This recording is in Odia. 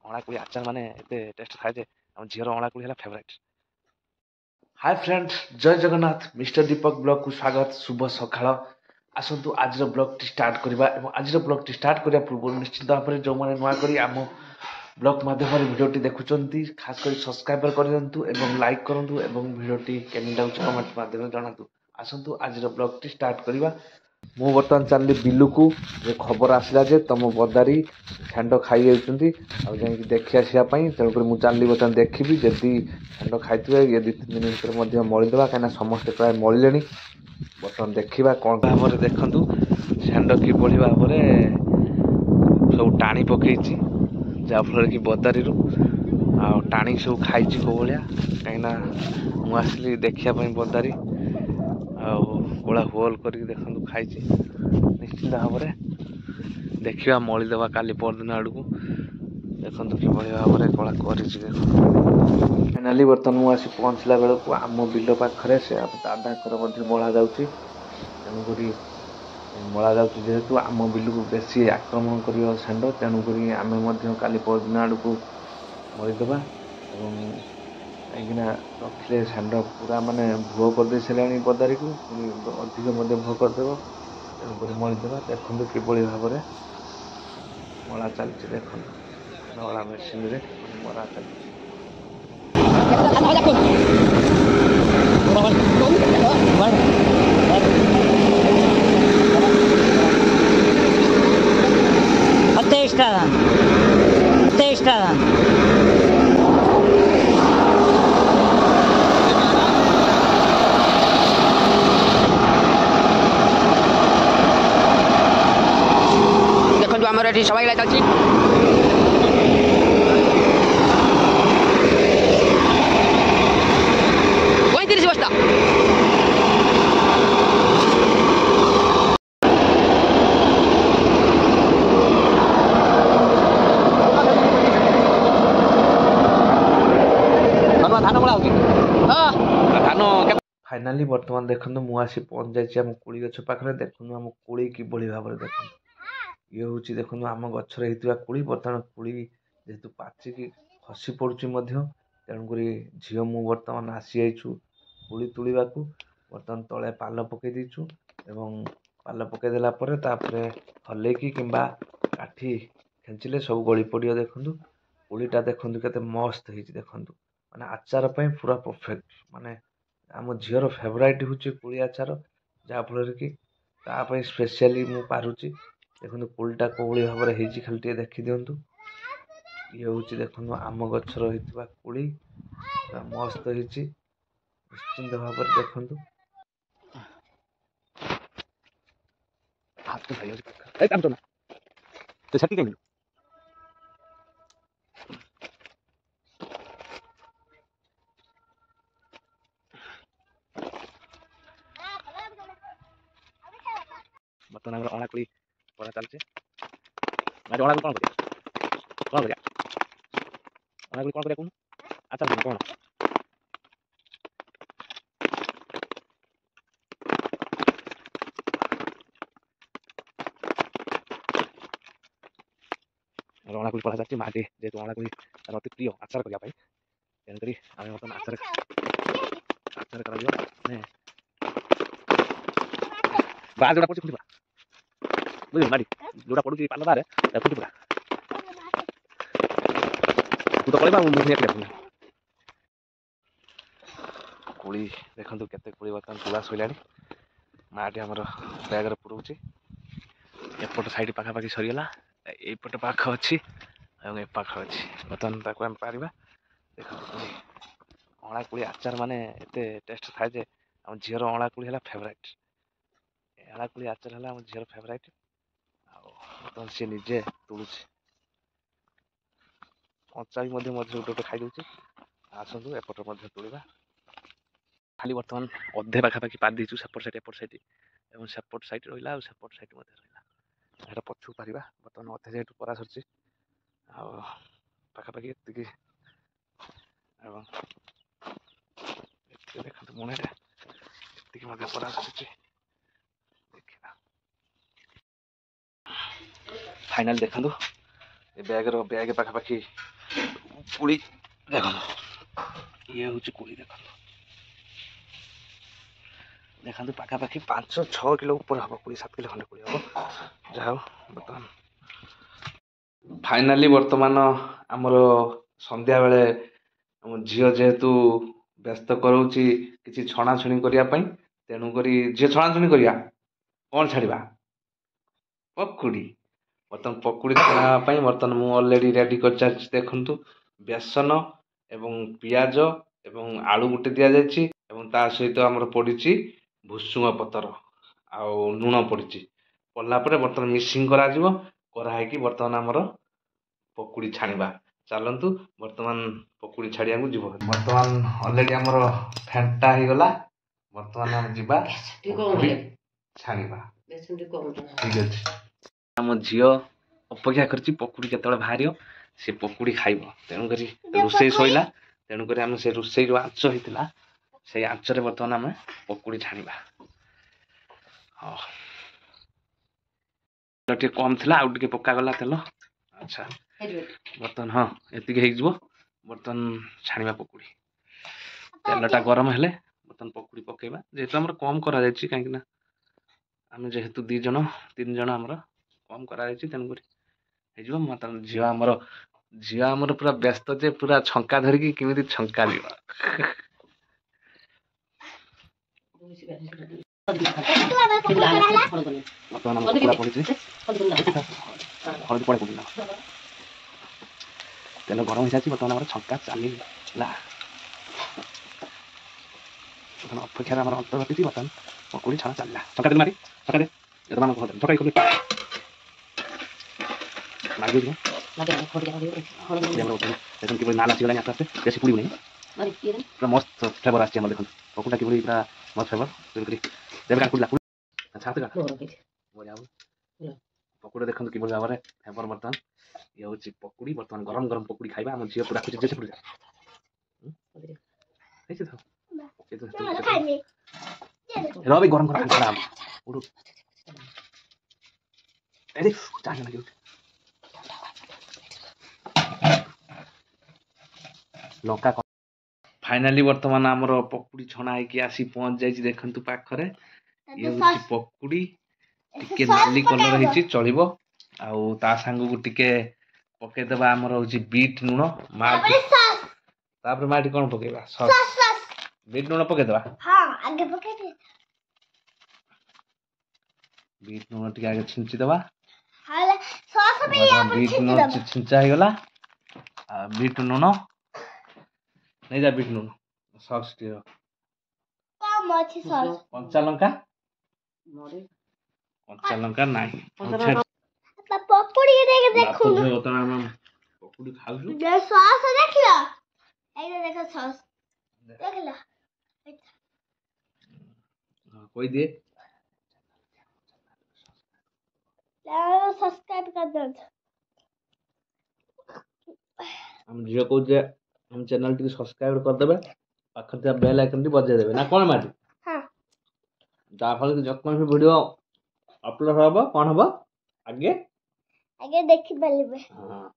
ଅଁଳାକୁଳି ଆଚାର ମାନେ ଏତେ ଟେଷ୍ଟ ଥାଏ ଯେ ଆମ ଝିଅର ଅଁଳାକୁଳି ହେଲା ଫେଭରାଇଟ୍। ହାଇ ଫ୍ରେଣ୍ଡ, ଜୟ ଜଗନ୍ନାଥ। ମିଷ୍ଟର ଦୀପକ ବ୍ଲଗକୁ ସ୍ୱାଗତ। ଶୁଭ ସକାଳ। ଆସନ୍ତୁ ଆଜିର ବ୍ଲଗଟି ଷ୍ଟାର୍ଟ କରିବା ଏବଂ ଆଜିର ବ୍ଲଗଟି ଷ୍ଟାର୍ଟ କରିବା ପୂର୍ବରୁ ନିଶ୍ଚିତ ଭାବରେ ଯେଉଁମାନେ ନୂଆ କରି ଆମ ବ୍ଲଗ ମାଧ୍ୟମରେ ଭିଡ଼ିଓଟି ଦେଖୁଛନ୍ତି ଖାସ୍ କରି ସବସ୍କ୍ରାଇବର କରିଦିଅନ୍ତୁ ଏବଂ ଲାଇକ୍ କରନ୍ତୁ ଏବଂ ଭିଡ଼ିଓଟି କେମିତି ଲାଗୁଛି କମେଣ୍ଟ ମାଧ୍ୟମରେ ଜଣାନ୍ତୁ। ଆସନ୍ତୁ ଆଜିର ବ୍ଲଗଟି ଷ୍ଟାର୍ଟ କରିବା। ମୁଁ ବର୍ତ୍ତମାନ ଚାଲିଲି ବିଲକୁ। ଯେ ଖବର ଆସିଲା ଯେ ତମ ବଦାରୀ ଷେଣ୍ଢ ଖାଇଯାଉଛନ୍ତି ଆଉ ଯାଇକି ଦେଖି ଆସିବା ପାଇଁ। ତେଣୁକରି ମୁଁ ଚାଲିଲି ବର୍ତ୍ତମାନ ଦେଖିବି, ଯଦି ଷେଣ୍ଢ ଖାଇଥିବେ ଇଏ 2-3 ଦିନ ଭିତରେ ମଧ୍ୟ ମଳିଦେବା, କାହିଁକିନା ସମସ୍ତେ ପ୍ରାୟ ମଳିଲେଣି। ବର୍ତ୍ତମାନ ଦେଖିବା କ'ଣ ଭାବରେ ଦେଖନ୍ତୁ ଷେଣ୍ଢ କିଭଳି ଭାବରେ ସବୁ ଟାଣି ପକେଇଛି, ଯାହାଫଳରେ କି ବଦାରୀରୁ ଆଉ ଟାଣିକି ସବୁ ଖାଇଛି କେଉଁ ଭଳିଆ। କାହିଁକିନା ମୁଁ ଆସିଲି ଦେଖିବା ପାଇଁ ବଦାରୀ, ଆଉ କୋଳା ହୋଲ କରିକି ଦେଖନ୍ତୁ ଖାଇଛି। ନିଶ୍ଚିନ୍ତ ଭାବରେ ଦେଖିବା, ମଳିଦେବା କାଲି ପରଦିନ ଆଡ଼କୁ। ଦେଖନ୍ତୁ କିଭଳି ଭାବରେ କଳା କରିଛି ଦେଖନ୍ତୁ। ଫାଇନାଲି ବର୍ତ୍ତମାନ ମୁଁ ଆସି ପହଞ୍ଚିଲା ବେଳକୁ ଆମ ବିଲ ପାଖରେ ସେ ଦାଦାଙ୍କର ମଧ୍ୟ ମଳା ଯାଉଛି। ତେଣୁକରି ମଳା ଯାଉଛି ଯେହେତୁ ଆମ ବିଲକୁ ବେଶୀ ଆକ୍ରମଣ କରିବ ଷେଣ୍ଢ, ତେଣୁକରି ଆମେ ମଧ୍ୟ କାଲି ପରଦିନ ଆଡ଼କୁ ମଳିଦେବା। ଏବଂ କାହିଁକିନା ରଖିଲେ ଷେଣ୍ଢ ପୁରା ମାନେ ଭୁଅ କରିଦେଇ ସାରିଲାଣି ବଦାରୀକୁ, ପୁଣି ଅଧିକ ମଧ୍ୟ ଭୁଅ କରିଦେବ। ତେଣୁକରି ମଳିଦେବା। ଦେଖନ୍ତୁ କିଭଳି ଭାବରେ ମଳା ଚାଲିଛି, ଦେଖନ୍ତୁ ନଳା ମେସିନରେ ମାନେ ମରା ଚାଲିଛି। ଦେଖନ୍ତୁ ଆମର ଏଠି ସବାଇ ଚାଲିଛି। ଫାଇନାଲି ବର୍ତ୍ତମାନ ଦେଖନ୍ତୁ ମୁଁ ଆସି ପହଞ୍ଚି ଯାଇଛି ଆମ କୋଳି ଗଛ ପାଖରେ। ଦେଖନ୍ତୁ ଆମ କୋଳି କିଭଳି ଭାବରେ ଦେଖନ୍ତୁ। ଇଏ ହେଉଛି ଦେଖନ୍ତୁ ଆମ ଗଛରେ ହେଇଥିବା କୋଳି। ବର୍ତ୍ତମାନ କୋଳି ଯେହେତୁ ପାଚିକି ଖସି ପଡ଼ୁଛି ମଧ୍ୟ, ତେଣୁକରି ଝିଅ ମୁଁ ବର୍ତ୍ତମାନ ଆସିଯାଇଛୁ କୋଳି ତୁଳିବାକୁ। ବର୍ତ୍ତମାନ ତଳେ ପାଲ ପକାଇ ଦେଇଛୁ ଏବଂ ପାଲ ପକାଇ ଦେଲା ପରେ ତାପରେ ହଲେଇକି କିମ୍ବା କାଠି ଖେଞ୍ଚିଲେ ସବୁ ଗଳି ପଡ଼ିବ। ଦେଖନ୍ତୁ କୋଳିଟା ଦେଖନ୍ତୁ କେତେ ମସ୍ତ ହେଇଛି। ଦେଖନ୍ତୁ ମାନେ ଆଚାର ପାଇଁ ପୁରା ପରଫେକ୍ଟ। ମାନେ ଆମ ଝିଅର ଫେଭରାଇଟ୍ ହେଉଛି କୋଳି ଆଚାର, ଯାହାଫଳରେ କି ତା ପାଇଁ ସ୍ପେଶିଆଲି ମୁଁ ପାରୁଛି। ଦେଖନ୍ତୁ କୋଳିଟା କୋଉଭଳି ଭାବରେ ହେଇଛି ଖାଲି ଟିକେ ଦେଖିଦିଅନ୍ତୁ। ଇଏ ହେଉଛି ଦେଖନ୍ତୁ ଆମ ଗଛର ହେଇଥିବା କୋଳି, ପୁରା ମସ୍ତ ହେଇଛି। ନିଶ୍ଚିନ୍ତ ଭାବରେ ଦେଖନ୍ତୁ। ବର୍ତ୍ତମାନ ଆମର ଅଁଳାକୁଳି ପଢ଼ା ଚାଲିଛି। ଅଁଳାକୁଳି କ'ଣ କରିବା, ଅଁଳାକୁଳି କ'ଣ କରିବା କହୁନୁ? ଆଚ୍ଛା କ'ଣ ଅଁଳାକୁଳି ପଢ଼ା ଚାଲିଛି। ମାଟି ଯେହେତୁ ଅଁଳାକୁଳି ତାର ଅତି ପ୍ରିୟ ଆଚାର କରିବା ପାଇଁ, ତେଣୁକରି ଆମେ ବର୍ତ୍ତମାନ ଆଚାର କରାଯିବ। ମାନେ ବାହା ଯୋଉଟା ପଡ଼ୁଛି ଖୁଣ୍ଟିବା, ବୁଝିଲୁ ମାଟି ଯୋଉଟା ପଡ଼ୁଛି ପାଲ ବାହାରେ ଖୁଣ୍ଟିପୁରା। ତୁ ତ ପଳେଇବା ମୁଁ କୋଳି ଦେଖନ୍ତୁ କେତେ କୋଳି ବର୍ତ୍ତମାନ ତୁଳା ଶୋଇଲାଣି। ମାଟି ଆମର ବ୍ୟାଗରେ ପୁରଉଛି। ଏପଟ ସାଇଡ଼ ପାଖାପାଖି ସରିଗଲା, ଏଇପଟ ପାଖ ଅଛି ଏବଂ ଏ ପାଖ ଅଛି। ବର୍ତ୍ତମାନ ତାକୁ ଆମେ ପାରିବା। ଦେଖନ୍ତୁ କୋଳି, ଅଁଳାକୁଳି ଆଚାର ମାନେ ଏତେ ଟେଷ୍ଟ ଥାଏ ଯେ ଆମ ଝିଅର ଅଁଳାକୁଳି ହେଲା ଫେଭରାଇଟ୍। ଅଁଳାକୁଳି ଆଚାର ହେଲା ଆମ ଝିଅର ଫେଭରାଇଟ୍। ଆଉ ବର୍ତ୍ତମାନ ସିଏ ନିଜେ ତୁଳୁଛି। କଞ୍ଚା ବି ମଧ୍ୟ ମଝିରେ ଗୋଟେ ଖାଇଦେଉଛି। ଆସନ୍ତୁ ଏପଟ ମଧ୍ୟ ତୁଳିବା। ଖାଲି ବର୍ତ୍ତମାନ ଅଧେ ପାଖାପାଖି ପାରି ଦେଇଛୁ, ସେପଟ ସାଇଡ଼୍ ଏପଟ ସାଇଡ଼୍ ଏବଂ ସେପଟ ସାଇଡ଼୍ ରହିଲା ଆଉ ସେପଟ ସାଇଡ଼୍ ମଧ୍ୟ ରହିଲା। ସେଇଟା ପଛକୁ ପାରିବା। ବର୍ତ୍ତମାନ ଅଧେ ଯେହେତୁ ପରା ସରିଛି ଆଉ ପାଖାପାଖି ଏତିକି ଏବଂ ଏତିକି ଦେଖନ୍ତୁ ମୁଣେରେ ଏତିକି ମଧ୍ୟ ପରା ସରିଛି। ଦେଖିବା फाइनाल देखंतु ए बैग पाखापाखि कुड़ी देखंतु ये हूँ कुड़ी देखंतु पाखापाखि 5-6 किलो ऊपर हम 7 किलो खंडे कुड़ी हम जहाँ बर्तमान फाइनाली बर्तमान आमर संध्या बेले आम झील जेहेतु व्यस्त कराऊँची किसी छणाछुणी करने तेणुक झील छणाछुणी करा कौन छाड़ा पकुड़ी बर्तमान पकुड़ी छाणापी बर्तमान मुझे अलरेडी रेडी कर देखु बेसन एवं पियाज एवं आलू गुटे दि जाइए ता सहित आमर पड़ी भुसुंग पतर आउ लुण पड़ी पड़ला बर्तमान मिक्सिंग कराई बर्तमान आमर पकुड़ी छाणा चलतु बर्तमान पकुड़ी छाड़िया जीव बर्तमान अलरेडी आमर फेंटा हो गला बर्तमान आम जीवा छाणा ठीक अच्छे आम झील अपेक्षा कर पकुड़ी केत बाहर सी पकुड़ी खाइब तेणुक रोषे शोला तेणुक आम से रोषे जो आंच होता से आंचरे बर्तमान आम पकुड़ी छाणा हाँ टे कम थी आउ टे पकागला तेल अच्छा बर्तमान हाँ ये बर्तमान छाणा पकुड़ी तेलटा गरम हेले बर्तमान पकुड़ी पकेबा जेहेतु आम कम करा कहीं आम जेहेतु 2 जन 3 जन आमर कम करा तेणुक झील आमर पूरा व्यस्त जे पूरा छंका धरिकी केमी छंका दिव तेल गरम हो जाए बर्तमान छंका चलला अपेक्षा अंत घटी बर्तमान पकुड़ी छाड़ा चलला छका दे मारी छका दे छका मार्ग देखो नाल आसगला आस्ते आस्ते बेसी पुड़ी नहीं पूरा मस्त फ्लेवर आस देखो पकुड़ा कि पूरा मस्त फ्लेवर देवे छाते पकुड़ा देखो कि भाव में फ्लेवर बर्तमान ये हूँ पकुड़ी बर्तमान गरम गरम पकुड़ी खाइबा आम झील पूरा खुशी रवि गरम गरम खाना लंका फाइनाली बर्तमान आमर पकुड़ी छणा होगी आसी पहुंच जाए देखु पाखरे ये हूँ पकुड़ी टिके नाली कलर होती चलो आउ ता सांग को टिके पकेदेबा आमर हूँ बीट लुण माटी कौन पकेबा बीट लुण पकेदेबा बीट लुण टिके आगे छिंचीदेबा बीट लुण छिंचा हो गला बीट लुण नहीं जा बीट लुण सॉस कंचा लंका नहीं पपड़ी देखो पकुड़ी खाऊ सॉस देखला एइला देखो सॉस देखला कोई दे सब्सक्राइब कर दो हम झील को हम चैनल टी सब्सक्राइब कर देबे पाखर बेल आइकन टी बजाय देबे ना कौन माटी हां जाफल कि जक भी वीडियो अपलोड होबो कौन होबो आगे आगे देखि पलिबे हां